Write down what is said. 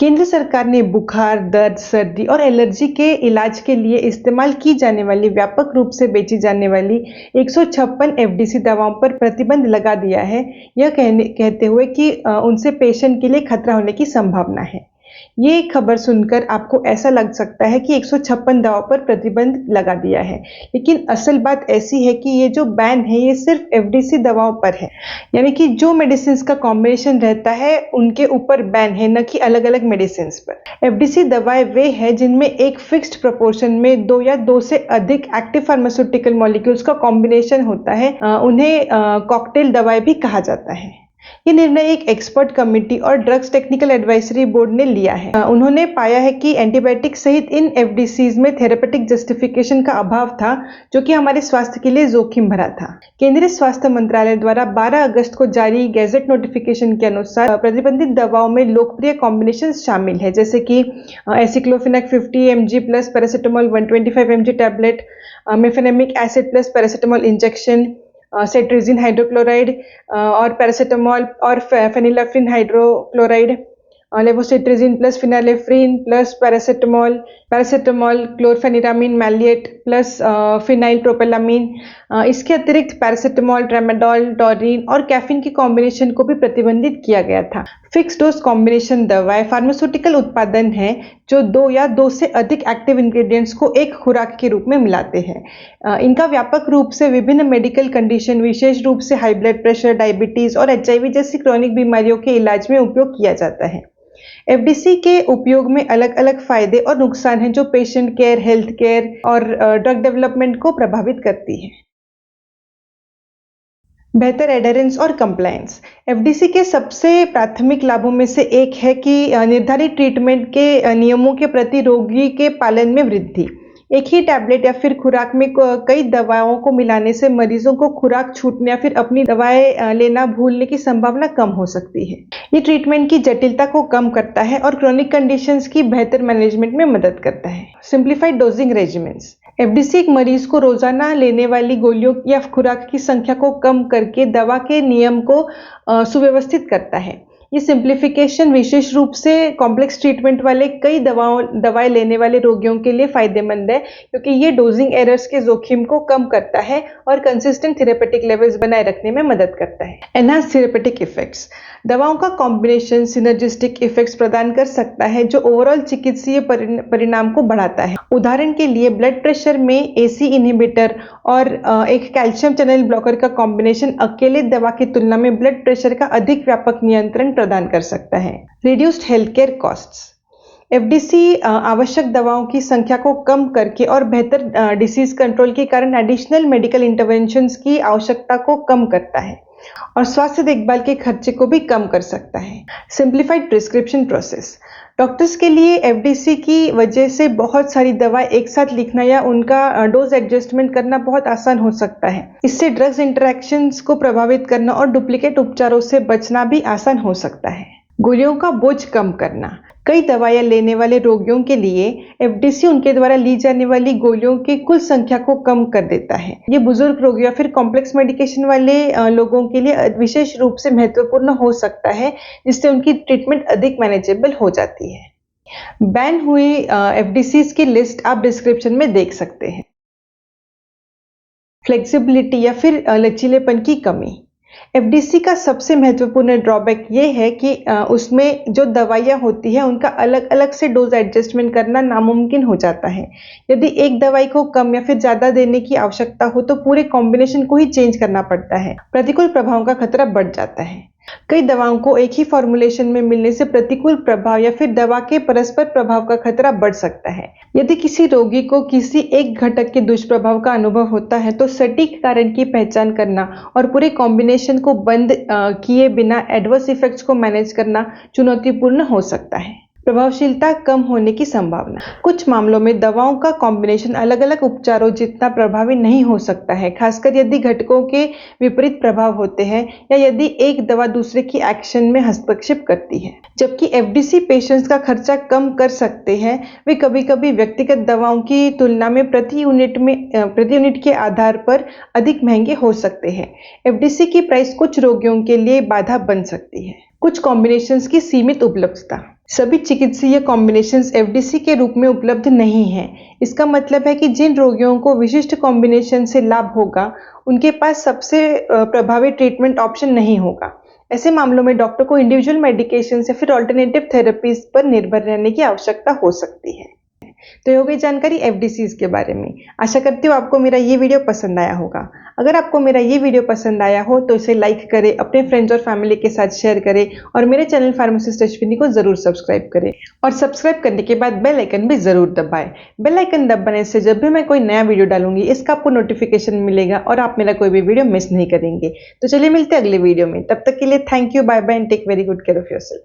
केंद्र सरकार ने बुखार, दर्द, सर्दी और एलर्जी के इलाज के लिए इस्तेमाल की जाने वाली व्यापक रूप से बेची जाने वाली 156 एफडीसी दवाओं पर प्रतिबंध लगा दिया है, यह कहते हुए कि उनसे पेशेंट के लिए खतरा होने की संभावना है। ये खबर सुनकर आपको ऐसा लग सकता है कि 156 दवाओं पर प्रतिबंध लगा दिया है, लेकिन असल बात ऐसी है कि ये जो बैन है ये सिर्फ एफडीसी दवाओं पर है। यानी कि जो मेडिसिन का कॉम्बिनेशन रहता है उनके ऊपर बैन है, न कि अलग अलग मेडिसिन पर। एफडीसी दवाएं वे हैं जिनमें एक फिक्स्ड प्रोपोर्शन में दो या दो से अधिक एक्टिव फार्मास्यूटिकल मॉलिक्यूल्स का कॉम्बिनेशन होता है। उन्हें कॉकटेल दवाएं भी कहा जाता है। ये निर्णय एक एक्सपर्ट कमेटी और ड्रग्स टेक्निकल एडवाइजरी बोर्ड ने लिया है। उन्होंने पाया है कि एंटीबायोटिक सहित इन एफडीसीज में थेरेपेटिक जस्टिफिकेशन का अभाव था, जो कि हमारे स्वास्थ्य के लिए जोखिम भरा था। केंद्रीय स्वास्थ्य मंत्रालय द्वारा 12 अगस्त को जारी गैजेट नोटिफिकेशन के अनुसार प्रतिबंधित दवाओं में लोकप्रिय कॉम्बिनेशन शामिल है, जैसे कि aceclofenac 50 mg plus paracetamol 125 mg tablet, mefenamic acid plus paracetamol injection, cetirizine hydrochloride और पैरासिटामोल और phenylephrine hydrochloride, levocetirizine plus phenylephrine plus paracetamol, paracetamol chlorpheniramine maleate plus phenylpropanolamine. इसके अतिरिक्त पैरासिटामोल, ट्रेमाडोल, टॉरिन और caffeine के combination को भी प्रतिबंधित किया गया था। फिक्स डोज कॉम्बिनेशन दवाएं फार्मास्यूटिकल उत्पादन हैं जो दो या दो से अधिक एक्टिव इंग्रेडिएंट्स को एक खुराक के रूप में मिलाते हैं। इनका व्यापक रूप से विभिन्न मेडिकल कंडीशन, विशेष रूप से हाई ब्लड प्रेशर, डायबिटीज और एचआईवी जैसी क्रोनिक बीमारियों के इलाज में उपयोग किया जाता है। एफडीसी के उपयोग में अलग अलग फायदे और नुकसान हैं जो पेशेंट केयर, हेल्थ केयर और ड्रग डेवलपमेंट को प्रभावित करती है। बेहतर एडहेरेंस और कंप्लायंस। एफडीसी के सबसे प्राथमिक लाभों में से एक है कि निर्धारित ट्रीटमेंट के नियमों के प्रति रोगी के पालन में वृद्धि। एक ही टैबलेट या फिर खुराक में कई दवाओं को मिलाने से मरीजों को खुराक छूटने या फिर अपनी दवाएं लेना भूलने की संभावना कम हो सकती है। ये ट्रीटमेंट की जटिलता को कम करता है और क्रोनिक कंडीशंस की बेहतर मैनेजमेंट में मदद करता है। Simplified dosing regiments. एफडीसी एक मरीज को रोजाना लेने वाली गोलियों या खुराक की संख्या को कम करके दवा के नियम को सुव्यवस्थित करता है। ये सिंप्लीफिकेशन विशेष रूप से कॉम्प्लेक्स ट्रीटमेंट वाले कई दवाएं लेने वाले रोगियों के लिए फायदेमंद है, क्योंकि ये डोजिंग एरर्स के जोखिम को कम करता है और कंसिस्टेंट थेरेपेटिक लेवल्स बनाए रखने में मदद करता है। Enhance therapeutic effects. दवाओं का कॉम्बिनेशन सिनर्जिस्टिक इफेक्ट्स प्रदान कर सकता है जो ओवरऑल चिकित्सीय परिणाम को बढ़ाता है। उदाहरण के लिए ब्लड प्रेशर में एसी इनहिबिटर और एक कैल्शियम चैनल ब्लॉकर का कॉम्बिनेशन अकेले दवा की तुलना में ब्लड प्रेशर का अधिक व्यापक नियंत्रण प्रदान कर सकता है। Reduced health care costs. FDC आवश्यक दवाओं की संख्या को कम करके और बेहतर डिसीज कंट्रोल के कारण एडिशनल मेडिकल इंटरवेंशंस की आवश्यकता को कम करता है और स्वास्थ्य देखभाल के खर्चे को भी कम कर सकता है। Simplified prescription process. डॉक्टर्स के लिए एफडीसी की वजह से बहुत सारी दवाएं एक साथ लिखना या उनका डोज एडजस्टमेंट करना बहुत आसान हो सकता है। इससे ड्रग्स इंटरैक्शंस को प्रभावित करना और डुप्लीकेट उपचारों से बचना भी आसान हो सकता है। गोलियों का बोझ कम करना। कई दवाएं लेने वाले रोगियों के लिए एफडीसी उनके द्वारा ली जाने वाली गोलियों की कुल संख्या को कम कर देता है। ये बुजुर्ग रोगी या फिर कॉम्प्लेक्स मेडिकेशन वाले लोगों के लिए विशेष रूप से महत्वपूर्ण हो सकता है, जिससे उनकी ट्रीटमेंट अधिक मैनेजेबल हो जाती है। बैन हुई एफडीसीज की लिस्ट आप डिस्क्रिप्शन में देख सकते हैं। फ्लेक्सिबिलिटी या फिर लचीलेपन की कमी। एफडीसी का सबसे महत्वपूर्ण ड्रॉबैक ये है कि उसमें जो दवाइयाँ होती हैं उनका अलग अलग से डोज एडजस्टमेंट करना नामुमकिन हो जाता है। यदि एक दवाई को कम या फिर ज़्यादा देने की आवश्यकता हो तो पूरे कॉम्बिनेशन को ही चेंज करना पड़ता है। प्रतिकूल प्रभावों का खतरा बढ़ जाता है। कई दवाओं को एक ही फॉर्मुलेशन में मिलने से प्रतिकूल प्रभाव या फिर दवा के परस्पर प्रभाव का खतरा बढ़ सकता है। यदि किसी रोगी को किसी एक घटक के दुष्प्रभाव का अनुभव होता है तो सटीक कारण की पहचान करना और पूरे कॉम्बिनेशन को बंद किए बिना एडवर्स इफेक्ट्स को मैनेज करना चुनौतीपूर्ण हो सकता है। प्रभावशीलता कम होने की संभावना। कुछ मामलों में दवाओं का कॉम्बिनेशन अलग अलग उपचारों जितना प्रभावी नहीं हो सकता है, खासकर यदि घटकों के विपरीत प्रभाव होते हैं या यदि एक दवा दूसरे की एक्शन में हस्तक्षेप करती है। जबकि एफडीसी पेशेंट्स का खर्चा कम कर सकते हैं, वे कभी-कभी व्यक्तिगत दवाओं की तुलना में प्रति यूनिट के आधार पर अधिक महंगे हो सकते हैं। एफडीसी की प्राइस कुछ रोगियों के लिए बाधा बन सकती है। कुछ कॉम्बिनेशंस की सीमित उपलब्धता। सभी चिकित्सीय कॉम्बिनेशंस एफडीसी के रूप में उपलब्ध नहीं हैं। इसका मतलब है कि जिन रोगियों को विशिष्ट कॉम्बिनेशन से लाभ होगा, उनके पास सबसे प्रभावी ट्रीटमेंट ऑप्शन नहीं होगा। ऐसे मामलों में डॉक्टर को इंडिविजुअल मेडिकेशन या फिर अल्टरनेटिव थेरेपीज पर निर्भर रहने की आवश्यकता हो सकती है। तो ये हो गई जानकारी एफडीसीज के बारे में। आशा करती हूँ आपको मेरा ये वीडियो पसंद आया होगा। अगर आपको मेरा ये वीडियो पसंद आया हो तो इसे लाइक करें, अपने फ्रेंड्स और फैमिली के साथ शेयर करें और मेरे चैनल फार्मासिस्ट अश्विनी को ज़रूर सब्सक्राइब करें। और सब्सक्राइब करने के बाद बेल आइकन भी ज़रूर दबाएं। बेल आइकन दबाने से जब भी मैं कोई नया वीडियो डालूंगी, इसका आपको नोटिफिकेशन मिलेगा और आप मेरा कोई भी वीडियो मिस नहीं करेंगे। तो चलिए मिलते हैं अगले वीडियो में। तब तक के लिए thank you, bye bye and take very good care of yourself.